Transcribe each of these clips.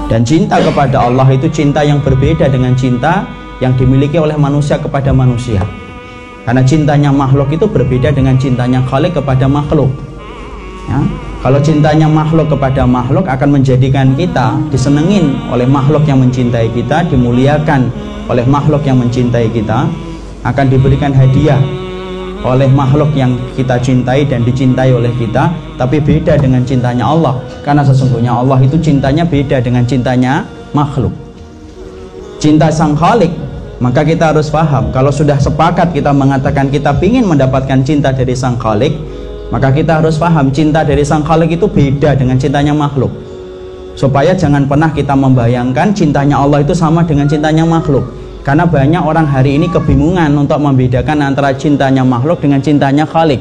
Dan cinta kepada Allah itu cinta yang berbeda dengan cinta yang dimiliki oleh manusia kepada manusia. Karena cintanya makhluk itu berbeda dengan cintanya Khalik kepada makhluk. Ya, kalau cintanya makhluk kepada makhluk akan menjadikan kita disenengin oleh makhluk yang mencintai kita, dimuliakan oleh makhluk yang mencintai kita, akan diberikan hadiah oleh makhluk yang kita cintai dan dicintai oleh kita. Tapi beda dengan cintanya Allah, karena sesungguhnya Allah itu cintanya beda dengan cintanya makhluk. Cinta Sang Khalik, maka kita harus paham, kalau sudah sepakat kita mengatakan kita ingin mendapatkan cinta dari Sang Khalik, maka kita harus paham cinta dari Sang Khalik itu beda dengan cintanya makhluk. Supaya jangan pernah kita membayangkan cintanya Allah itu sama dengan cintanya makhluk. Karena banyak orang hari ini kebingungan untuk membedakan antara cintanya makhluk dengan cintanya Khalik.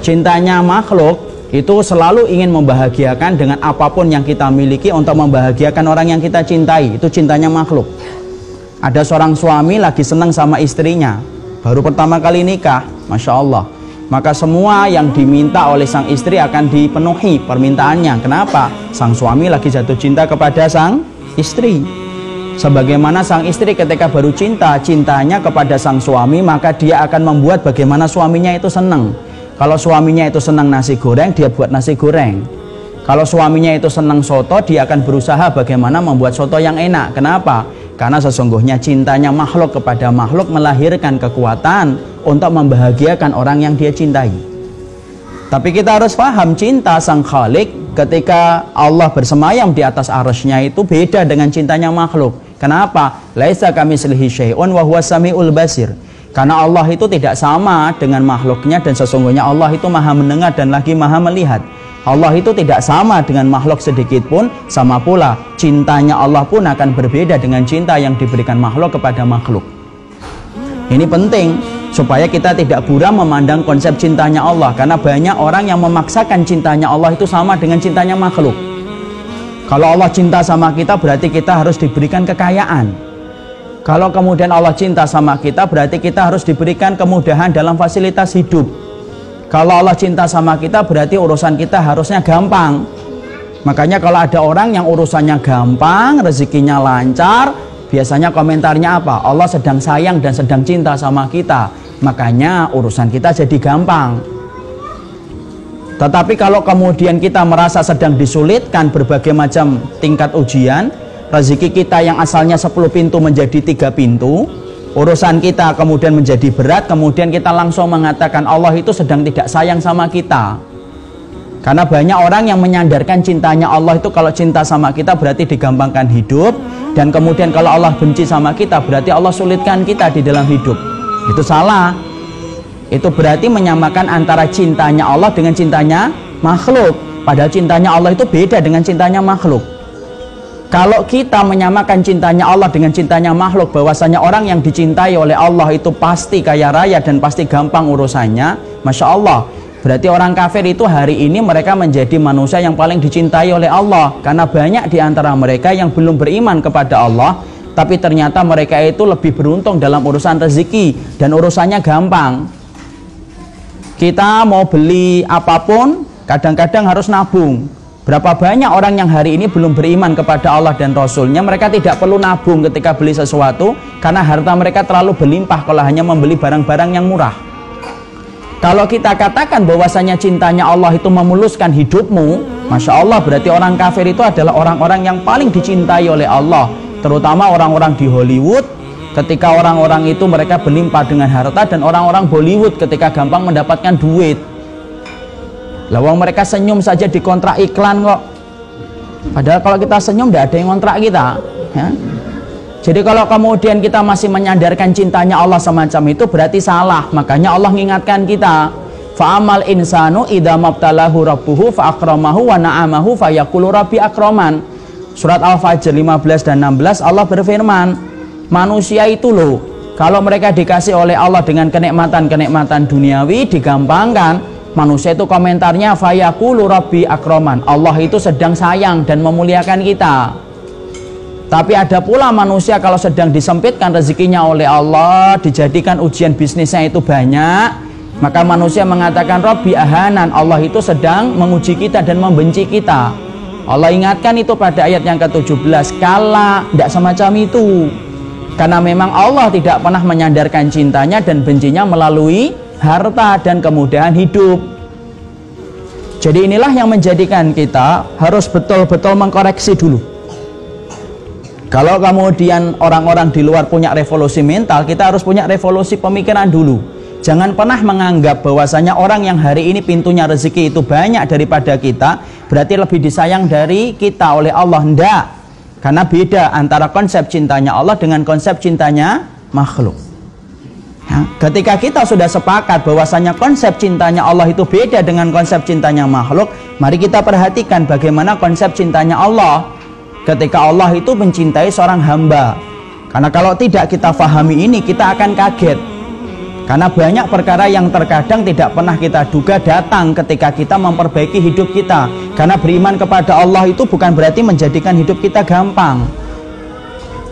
Cintanya makhluk itu selalu ingin membahagiakan dengan apapun yang kita miliki untuk membahagiakan orang yang kita cintai. Itu cintanya makhluk. Ada seorang suami lagi senang sama istrinya, baru pertama kali nikah, Masya Allah, maka semua yang diminta oleh sang istri akan dipenuhi permintaannya. Kenapa? Sang suami lagi jatuh cinta kepada sang istri. Sebagaimana sang istri ketika baru cintanya kepada sang suami, maka dia akan membuat bagaimana suaminya itu senang. Kalau suaminya itu senang nasi goreng, dia buat nasi goreng. Kalau suaminya itu senang soto, dia akan berusaha bagaimana membuat soto yang enak. Kenapa? Karena sesungguhnya cintanya makhluk kepada makhluk melahirkan kekuatan untuk membahagiakan orang yang dia cintai. Tapi kita harus paham, cinta Sang Khalik ketika Allah bersemayam di atas arsy-Nya itu beda dengan cintanya makhluk. Kenapa? Laisa kamitslihi syai'un wa huwas samiul basir. Karena Allah itu tidak sama dengan makhluknya, dan sesungguhnya Allah itu maha mendengar dan lagi maha melihat. Allah itu tidak sama dengan makhluk sedikit pun. Sama pula cintanya Allah pun akan berbeda dengan cinta yang diberikan makhluk kepada makhluk. Ini penting supaya kita tidak buram memandang konsep cintanya Allah, karena banyak orang yang memaksakan cintanya Allah itu sama dengan cintanya makhluk. Kalau Allah cinta sama kita, berarti kita harus diberikan kekayaan. Kalau kemudian Allah cinta sama kita, berarti kita harus diberikan kemudahan dalam fasilitas hidup. Kalau Allah cinta sama kita, berarti urusan kita harusnya gampang. Makanya kalau ada orang yang urusannya gampang, rezekinya lancar, biasanya komentarnya apa? Allah sedang sayang dan sedang cinta sama kita, makanya urusan kita jadi gampang. Tetapi kalau kemudian kita merasa sedang disulitkan berbagai macam tingkat ujian, rezeki kita yang asalnya 10 pintu menjadi 3 pintu, urusan kita kemudian menjadi berat, kemudian kita langsung mengatakan Allah itu sedang tidak sayang sama kita. Karena banyak orang yang menyandarkan cintanya Allah itu, kalau cinta sama kita berarti digampangkan hidup, dan kemudian kalau Allah benci sama kita berarti Allah sulitkan kita di dalam hidup. Itu salah. Itu berarti menyamakan antara cintanya Allah dengan cintanya makhluk. Padahal cintanya Allah itu beda dengan cintanya makhluk. Kalau kita menyamakan cintanya Allah dengan cintanya makhluk, bahwasanya orang yang dicintai oleh Allah itu pasti kaya raya dan pasti gampang urusannya, Masya Allah, berarti orang kafir itu hari ini mereka menjadi manusia yang paling dicintai oleh Allah. Karena banyak di antara mereka yang belum beriman kepada Allah, tapi ternyata mereka itu lebih beruntung dalam urusan rezeki dan urusannya gampang. Kita mau beli apapun, kadang-kadang harus nabung. Berapa banyak orang yang hari ini belum beriman kepada Allah dan Rasulnya, mereka tidak perlu nabung ketika beli sesuatu, karena harta mereka terlalu berlimpah kalau hanya membeli barang-barang yang murah. Kalau kita katakan bahwasanya cintanya Allah itu memuluskan hidupmu, Masya Allah, berarti orang kafir itu adalah orang-orang yang paling dicintai oleh Allah. Terutama orang-orang di Hollywood, ketika orang-orang itu mereka berlimpah dengan harta, dan orang-orang Bollywood ketika gampang mendapatkan duit. Lawang mereka senyum saja di kontrak iklan kok. Padahal kalau kita senyum tidak ada yang kontrak kita, ya. Jadi kalau kemudian kita masih menyandarkan cintanya Allah semacam itu, berarti salah. Makanya Allah mengingatkan kita, fa'amal insanu idza mabtalahu rabbuhu fa'akramahu wa na'amahu fayaqulu rabbi akraman. Surat Al-Fajr 15 dan 16 Allah berfirman, manusia itu loh, kalau mereka dikasih oleh Allah dengan kenikmatan-kenikmatan duniawi, digampangkan, manusia itu komentarnya fayaqulu rabbi akraman, Allah itu sedang sayang dan memuliakan kita. Tapi ada pula manusia kalau sedang disempitkan rezekinya oleh Allah, dijadikan ujian bisnisnya itu banyak, maka manusia mengatakan rabbi ahanan, Allah itu sedang menguji kita dan membenci kita. Allah ingatkan itu pada ayat yang ke-17, kala, tidak semacam itu. Karena memang Allah tidak pernah menyandarkan cintanya dan bencinya melalui harta dan kemudahan hidup. Jadi inilah yang menjadikan kita harus betul-betul mengkoreksi dulu. Kalau kemudian orang-orang di luar punya revolusi mental, kita harus punya revolusi pemikiran dulu. Jangan pernah menganggap bahwasanya orang yang hari ini pintunya rezeki itu banyak daripada kita, berarti lebih disayang dari kita oleh Allah. Tidak. Karena beda antara konsep cintanya Allah dengan konsep cintanya makhluk. Ya, ketika kita sudah sepakat bahwasanya konsep cintanya Allah itu beda dengan konsep cintanya makhluk, mari kita perhatikan bagaimana konsep cintanya Allah. Ketika Allah itu mencintai seorang hamba. Karena kalau tidak kita fahami ini, kita akan kaget. Karena banyak perkara yang terkadang tidak pernah kita duga datang ketika kita memperbaiki hidup kita. Karena beriman kepada Allah itu bukan berarti menjadikan hidup kita gampang.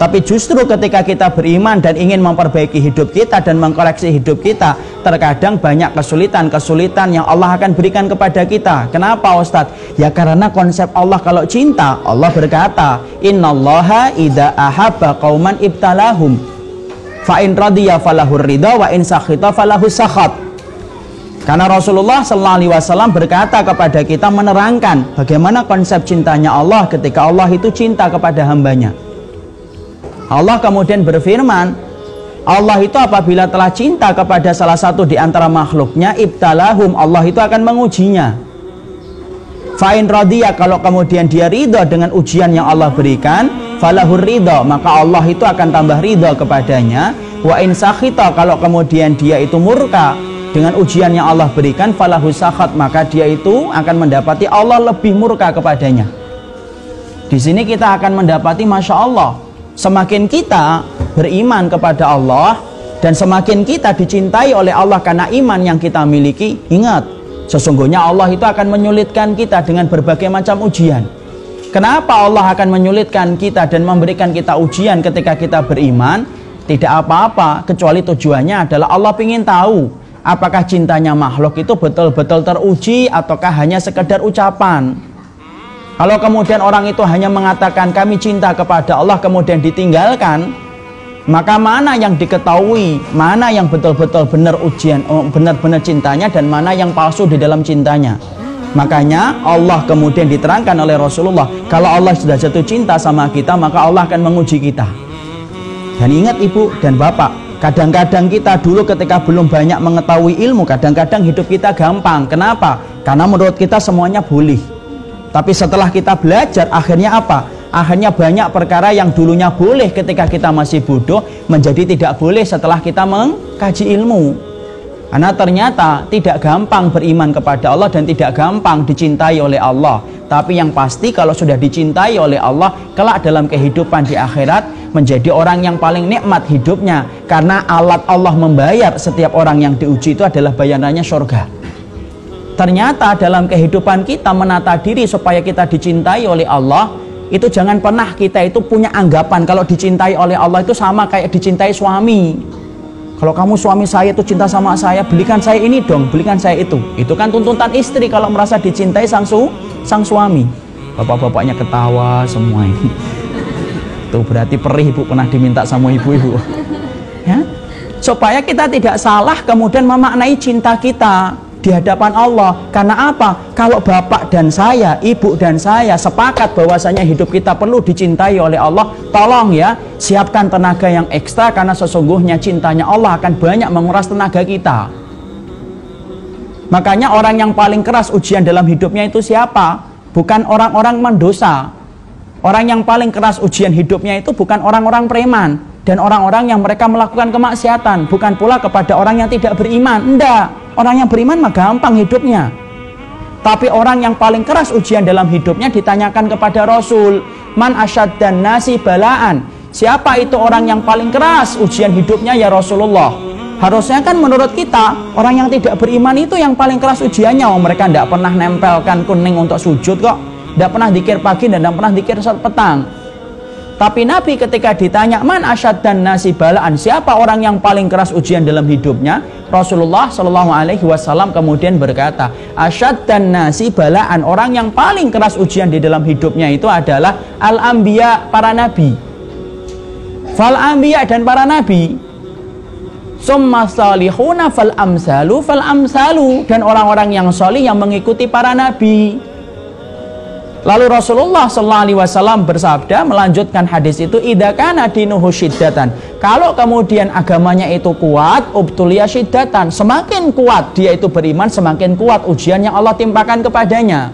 Tapi justru ketika kita beriman dan ingin memperbaiki hidup kita dan mengkoreksi hidup kita, terkadang banyak kesulitan-kesulitan yang Allah akan berikan kepada kita. Kenapa Ustadz? Ya karena konsep Allah kalau cinta, Allah berkata, innallaha idza ahabba qauman ibtalahum. Fa in radiya falahur ridha wa in sakhita falahus sakhat. Karena Rasulullah SAW berkata kepada kita, menerangkan bagaimana konsep cintanya Allah ketika Allah itu cinta kepada hambanya. Allah kemudian berfirman, Allah itu apabila telah cinta kepada salah satu di antara makhluknya, ibtalahum, Allah itu akan mengujinya. Fa in radiya, kalau kemudian dia ridha dengan ujian yang Allah berikan, falahur ridha, maka Allah itu akan tambah ridha kepadanya. Wa in sakhita, kalau kemudian dia itu murka dengan ujian yang Allah berikan, falahus sakhat, maka dia itu akan mendapati Allah lebih murka kepadanya. Di sini kita akan mendapati, Masya Allah, semakin kita beriman kepada Allah dan semakin kita dicintai oleh Allah karena iman yang kita miliki, ingat, sesungguhnya Allah itu akan menyulitkan kita dengan berbagai macam ujian. Kenapa Allah akan menyulitkan kita dan memberikan kita ujian ketika kita beriman? Tidak apa-apa, kecuali tujuannya adalah Allah ingin tahu apakah cintanya makhluk itu betul-betul teruji ataukah hanya sekedar ucapan. Kalau kemudian orang itu hanya mengatakan kami cinta kepada Allah kemudian ditinggalkan, maka mana yang diketahui, mana yang betul-betul benar ujian, benar-benar cintanya dan mana yang palsu di dalam cintanya. Makanya Allah kemudian diterangkan oleh Rasulullah, kalau Allah sudah jatuh cinta sama kita, maka Allah akan menguji kita. Dan ingat ibu dan bapak, kadang-kadang kita dulu ketika belum banyak mengetahui ilmu, kadang-kadang hidup kita gampang. Kenapa? Karena menurut kita semuanya boleh. Tapi setelah kita belajar, akhirnya apa? Akhirnya banyak perkara yang dulunya boleh ketika kita masih bodoh, menjadi tidak boleh setelah kita mengkaji ilmu. Karena ternyata tidak gampang beriman kepada Allah dan tidak gampang dicintai oleh Allah. Tapi yang pasti kalau sudah dicintai oleh Allah, kelak dalam kehidupan di akhirat menjadi orang yang paling nikmat hidupnya. Karena alat Allah membayar setiap orang yang diuji itu adalah bayarannya surga. Ternyata dalam kehidupan kita menata diri supaya kita dicintai oleh Allah, itu jangan pernah kita itu punya anggapan kalau dicintai oleh Allah itu sama kayak dicintai suami. Kalau kamu suami saya itu cinta sama saya, belikan saya ini dong, belikan saya itu. Itu kan tuntutan istri kalau merasa dicintai sang suami. Bapak-bapaknya ketawa semua ini. Itu berarti perih ibu pernah diminta sama ibu-ibu. Ya? Supaya kita tidak salah kemudian memaknai cinta kita di hadapan Allah. Karena apa? Kalau bapak dan saya, ibu dan saya sepakat bahwasanya hidup kita perlu dicintai oleh Allah, tolong ya, siapkan tenaga yang ekstra karena sesungguhnya cintanya Allah akan banyak menguras tenaga kita. Makanya orang yang paling keras ujian dalam hidupnya itu siapa? Bukan orang-orang mendosa. Orang yang paling keras ujian hidupnya itu bukan orang-orang preman dan orang-orang yang mereka melakukan kemaksiatan, bukan pula kepada orang yang tidak beriman. Enggak, orang yang beriman mah gampang hidupnya. Tapi orang yang paling keras ujian dalam hidupnya ditanyakan kepada Rasul, man asyaddan nasi balaan, siapa itu orang yang paling keras ujian hidupnya ya Rasulullah? Harusnya kan menurut kita orang yang tidak beriman itu yang paling keras ujiannya. Mereka tidak pernah nempelkan kuning untuk sujud kok, tidak pernah zikir pagi dan tidak pernah zikir saat petang. Tapi Nabi ketika ditanya man asyad dan nasi balaan, siapa orang yang paling keras ujian dalam hidupnya, Rasulullah Shallallahu Alaihi Wasallam kemudian berkata, asyad dan nasi balaan, orang yang paling keras ujian di dalam hidupnya itu adalah al-anbiya, para nabi. Fal anbiya, dan para nabi. Summa salihuna fal amsalu, dan orang-orang yang solih yang mengikuti para nabi. Lalu Rasulullah Sallallahu Alaihi Wasallam bersabda, melanjutkan hadis itu, idza kana dinuhu syiddatan, kalau kemudian agamanya itu kuat, ubtuliya syiddatan, semakin kuat dia itu beriman, semakin kuat ujian yang Allah timpakan kepadanya.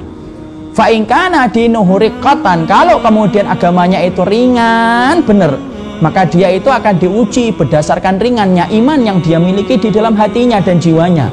Fa in kana dinuhu riqqatan, kalau kemudian agamanya itu ringan benar, maka dia itu akan diuji berdasarkan ringannya iman yang dia miliki di dalam hatinya dan jiwanya.